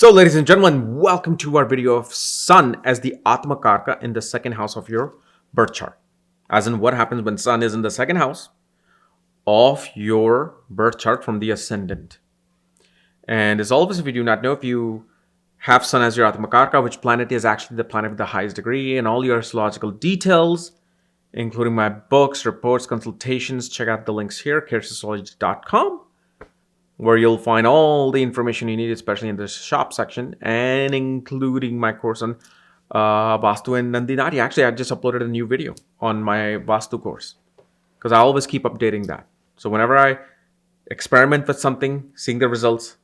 So, ladies and gentlemen, welcome to our video of Sun as the Atmakaraka in the second house of your birth chart. As in, what happens when Sun is in the second house of your birth chart from the ascendant. And as always, if you do not know, if you have Sun as your Atmakaraka, which planet is actually the planet with the highest degree, and all your astrological details, including my books, reports, consultations, check out the links here, KRSchannel.com. where you'll find all the information you need, especially in the shop section, and including my course on Vastu and Nandinati. Actually, I just uploaded a new video on my Vastu course because I always keep updating that. So whenever I experiment with something, seeing the results,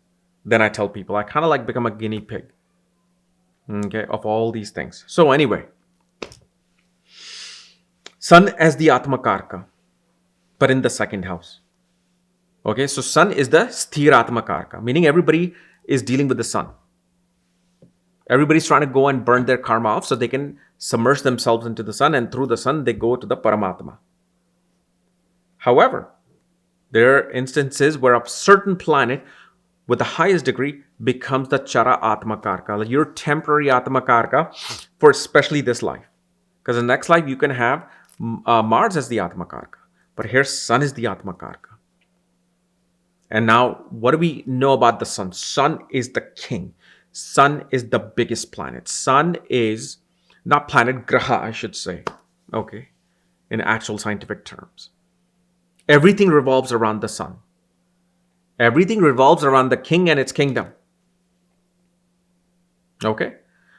then I tell people. I kind of like become a guinea pig, okay, of all these things. So anyway, Sun as the Atmakaraka, but in the second house. Okay, so Sun is the Sthir Atmakaraka, meaning everybody is dealing with the Sun. Everybody's trying to go and burn their karma off so they can submerge themselves into the Sun, and through the Sun, they go to the Paramatma. However, there are instances where a certain planet with the highest degree becomes the Chara Atmakaraka, your temporary Atmakaraka for especially this life. Because in the next life, you can have Mars as the Atmakaraka. But here, Sun is the Atmakaraka. And now, what do we know about the Sun? Sun is the king. Sun is the biggest planet. Sun is not planet, Graha, I should say. Okay, in actual scientific terms. Everything revolves around the Sun. Everything revolves around the king and its kingdom. Okay,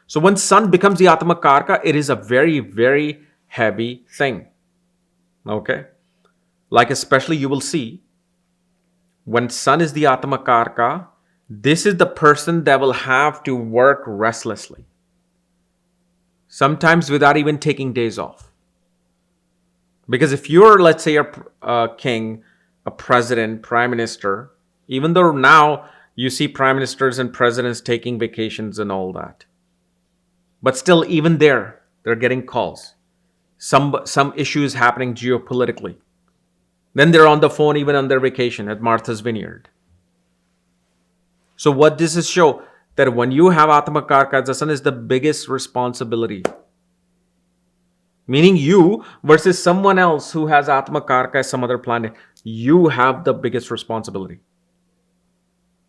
so when Sun becomes the Atmakaraka, it is a very, very heavy thing. Okay, like especially you will see, when Sun is the Atmakaraka, this is the person that will have to work restlessly. Sometimes without even taking days off. Because if you're, let's say, a king, a president, prime minister, even though now you see prime ministers and presidents taking vacations and all that. But still, even there, they're getting calls. Some issues happening geopolitically. Then they're on the phone even on their vacation at Martha's Vineyard. So what does this show? That when you have Atmakaraka, the Sun is the biggest responsibility. Meaning you versus someone else who has Atmakaraka as some other planet. You have the biggest responsibility.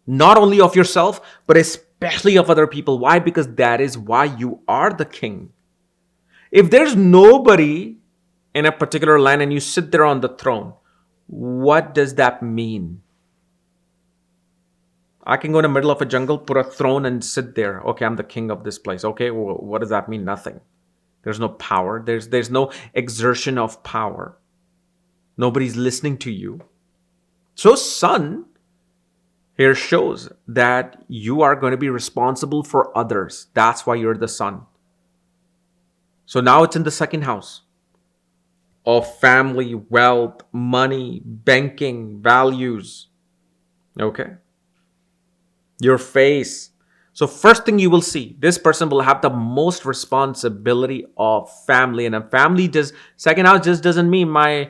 Not only of yourself, but especially of other people. Why? Because that is why you are the king. If there's nobody in a particular land and you sit there on the throne, what does that mean? I can go in the middle of a jungle, put a throne and sit there. Okay, I'm the king of this place. Okay, well, what does that mean? Nothing. There's no power. There's no exertion of power. Nobody's listening to you. So Sun here shows that you are going to be responsible for others. That's why you're the Sun. So now it's in the second house of family, wealth, money, banking, values. Okay. Your face. So first thing you will see, this person will have the most responsibility of family. And a family second house just doesn't mean my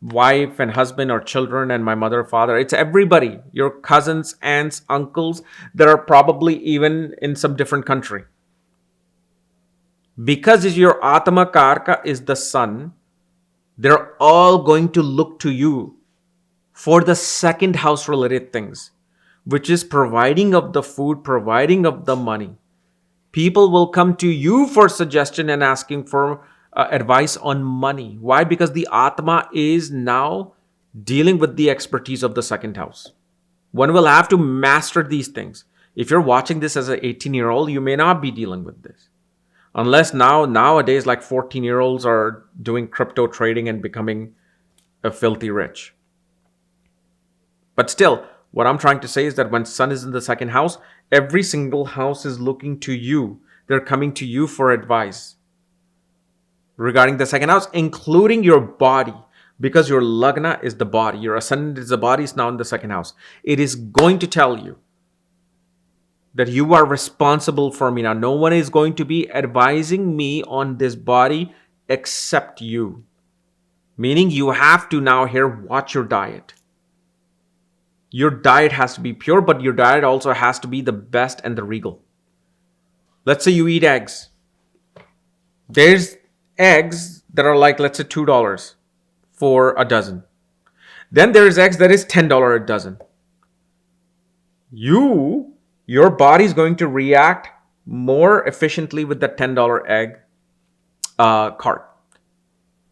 wife and husband or children and my mother, father. It's everybody. Your cousins, aunts, uncles that are probably even in some different country. Because your Atmakaraka is the Sun, they're all going to look to you for the second house related things, which is providing of the food, providing of the money. People will come to you for suggestion and asking for advice on money. Why? Because the Atma is now dealing with the expertise of the second house. One will have to master these things. If you're watching this as an 18-year-old, you may not be dealing with this. Unless nowadays, like 14-year-olds are doing crypto trading and becoming a filthy rich. But still, what I'm trying to say is that when Sun is in the second house, every single house is looking to you. They're coming to you for advice regarding the second house, including your body. Because your Lagna is the body. Your ascendant is the body, is now in the second house. It is going to tell you that you are responsible for me now. No one is going to be advising me on this body except you. Meaning you have to now here watch your diet. Your diet has to be pure, but your diet also has to be the best and the regal. Let's say you eat eggs. There's eggs that are like, let's say, $2 for a dozen. Then there's eggs that is $10 a dozen. Your body is going to react more efficiently with the $10 egg cart,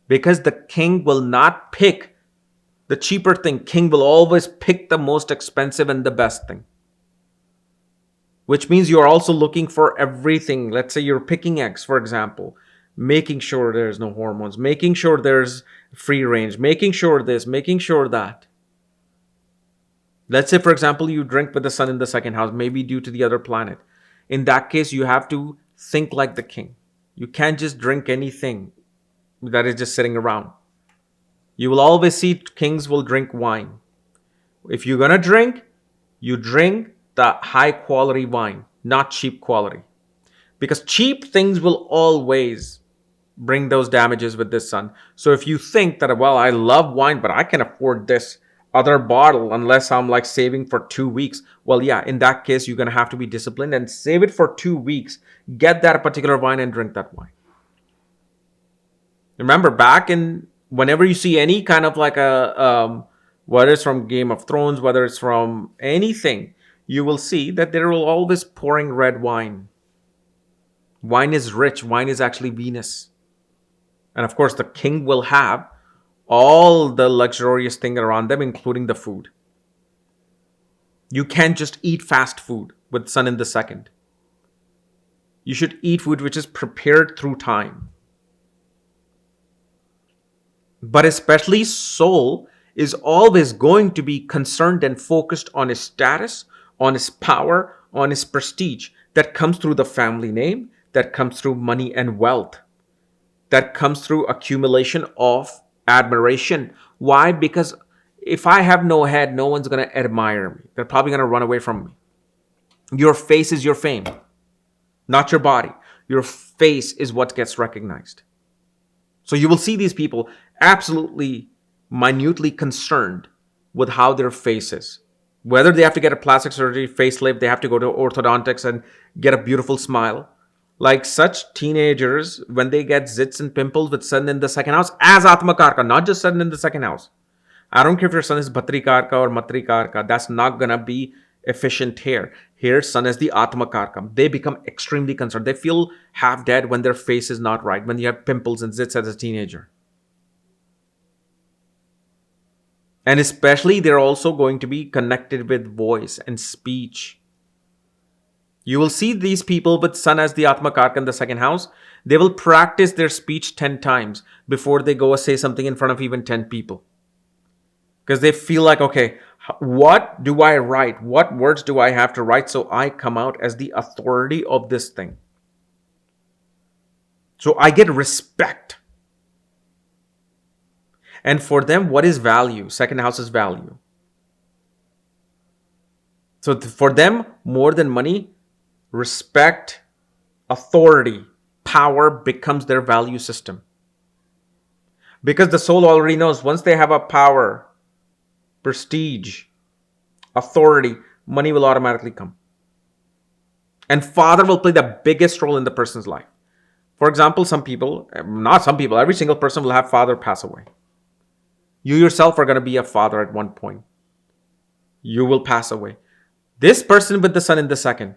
because the king will not pick the cheaper thing. King will always pick the most expensive and the best thing, which means you're also looking for everything. Let's say you're picking eggs, for example, making sure there's no hormones, making sure there's free range, making sure this, making sure that. Let's say, for example, you drink with the sun in the second house, maybe due to the other planet. In that case, you have to think like the king. You can't just drink anything that is just sitting around. You will always see kings will drink wine. If you're going to drink, you drink the high quality wine, not cheap quality. Because cheap things will always bring those damages with this sun. So if you think that, well, I love wine, but I can afford this other bottle unless I'm like saving for 2 weeks. Well, yeah, in that case, you're going to have to be disciplined and save it for 2 weeks. Get that particular wine and drink that wine. Remember, back in whenever you see any kind of like whether it's from Game of Thrones, whether it's from anything, you will see that there will always pouring red wine. Wine is rich. Wine is actually Venus. And of course, the king will have all the luxurious thing around them, including the food. You can't just eat fast food with sun in the second. You should eat food which is prepared through time. But especially soul is always going to be concerned and focused on his status, on his power, on his prestige. That comes through the family name, that comes through money and wealth, that comes through accumulation of admiration. Why? Because if I have no head, no one's going to admire me. They're probably going to run away from me. Your face is your fame, not your body. Your face is what gets recognized. So you will see these people absolutely minutely concerned with how their face is. Whether they have to get a plastic surgery, facelift, they have to go to orthodontics and get a beautiful smile. Like such teenagers, when they get zits and pimples with sun in the second house, as Atmakaraka, not just sun in the second house. I don't care if your sun is Bhatrikarka or Matrikarka, that's not going to be efficient here. Here, sun is the Atmakaraka. They become extremely concerned. They feel half dead when their face is not right, when you have pimples and zits as a teenager. And especially, they're also going to be connected with voice and speech. You will see these people with sun as the Atmakaraka in the second house. They will practice their speech 10 times before they go say something in front of even 10 people. Because they feel like, okay, what do I write? What words do I have to write so I come out as the authority of this thing? So I get respect. And for them, what is value? Second house is value. So for them, more than money, respect, authority, power becomes their value system. Because the soul already knows once they have a power, prestige, authority, money will automatically come. And father will play the biggest role in the person's life. For example, every single person will have father pass away. You yourself are going to be a father at one point. You will pass away. This person with the sun in the second,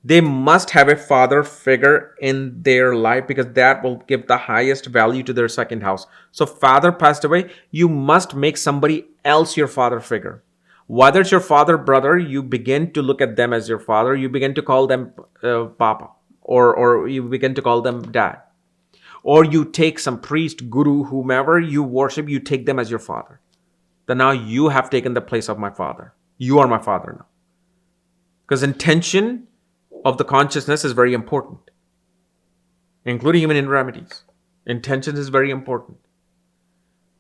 they must have a father figure in their life because that will give the highest value to their second house. So father passed away, you must make somebody else your father figure. Whether it's your father, brother, you begin to look at them as your father. You begin to call them Papa or you begin to call them Dad. Or you take some priest, guru, whomever you worship, you take them as your father. Then now you have taken the place of my father. You are my father now. Because intention of the consciousness is very important, including even in remedies. Intention is very important.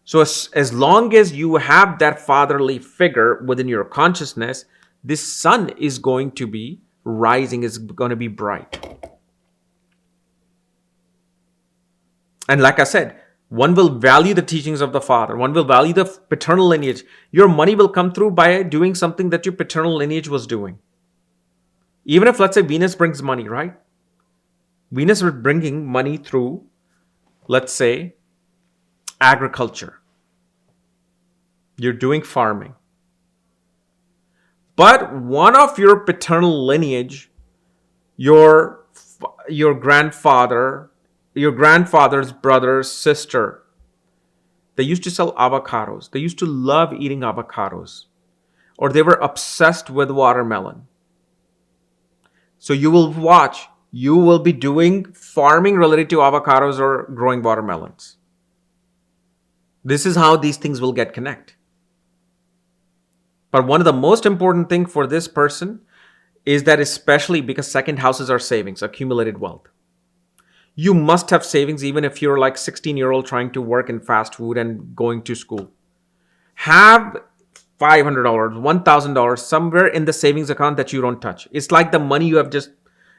So as long as you have that fatherly figure within your consciousness, this sun is going to be rising, is going to be bright. And like I said, One will value the teachings of the father. One will value the paternal lineage. Your money will come through by doing something that your paternal lineage was doing. Even if, let's say, Venus brings money, right? Venus is bringing money through, let's say, agriculture. You're doing farming. But one of your paternal lineage, your grandfather, your grandfather's brother, sister, they used to sell avocados. They used to love eating avocados. Or they were obsessed with watermelon. So you will watch, you will be doing farming related to avocados or growing watermelons. This is how these things will get connect. But one of the most important things for this person is that, especially because second houses are savings, accumulated wealth. You must have savings even if you're like 16-year-old trying to work in fast food and going to school. Have $500, $1,000 somewhere in the savings account that you don't touch. It's like the money you have just,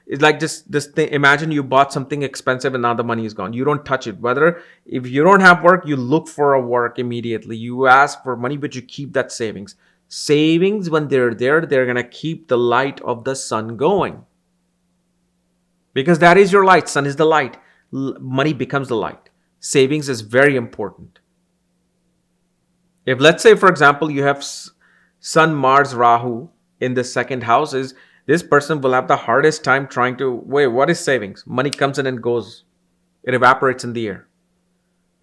it's like just this thing. Imagine you bought something expensive and now the money is gone. You don't touch it. Whether if you don't have work, you look for a work immediately. You ask for money, but you keep that savings. Savings, when they're there, they're going to keep the light of the sun going. Because that is your light. Sun is the light. Money becomes the light. Savings is very important. If, let's say, for example, you have Sun, Mars, Rahu in the second house, this person will have the hardest time trying to, wait, what is savings? Money comes in and goes. It evaporates in the air.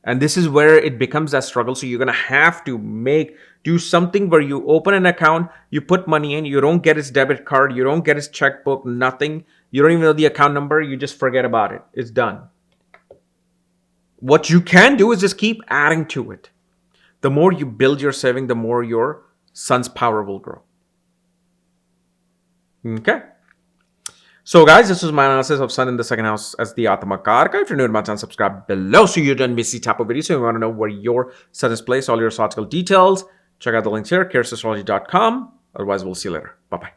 And this is where it becomes a struggle. So you're going to have to do something where you open an account, you put money in, you don't get his debit card, you don't get his checkbook, nothing. You don't even know the account number. You just forget about it. It's done. What you can do is just keep adding to it. The more you build your saving, the more your sun's power will grow. Okay. So guys, this was my analysis of sun in the second house as the Atmakaraka. If you're new to my channel, subscribe below so you don't miss the type of video. So you want to know where your sun is placed, all your astrological details, check out the links here, KRSastrology.com. Otherwise, we'll see you later. Bye-bye.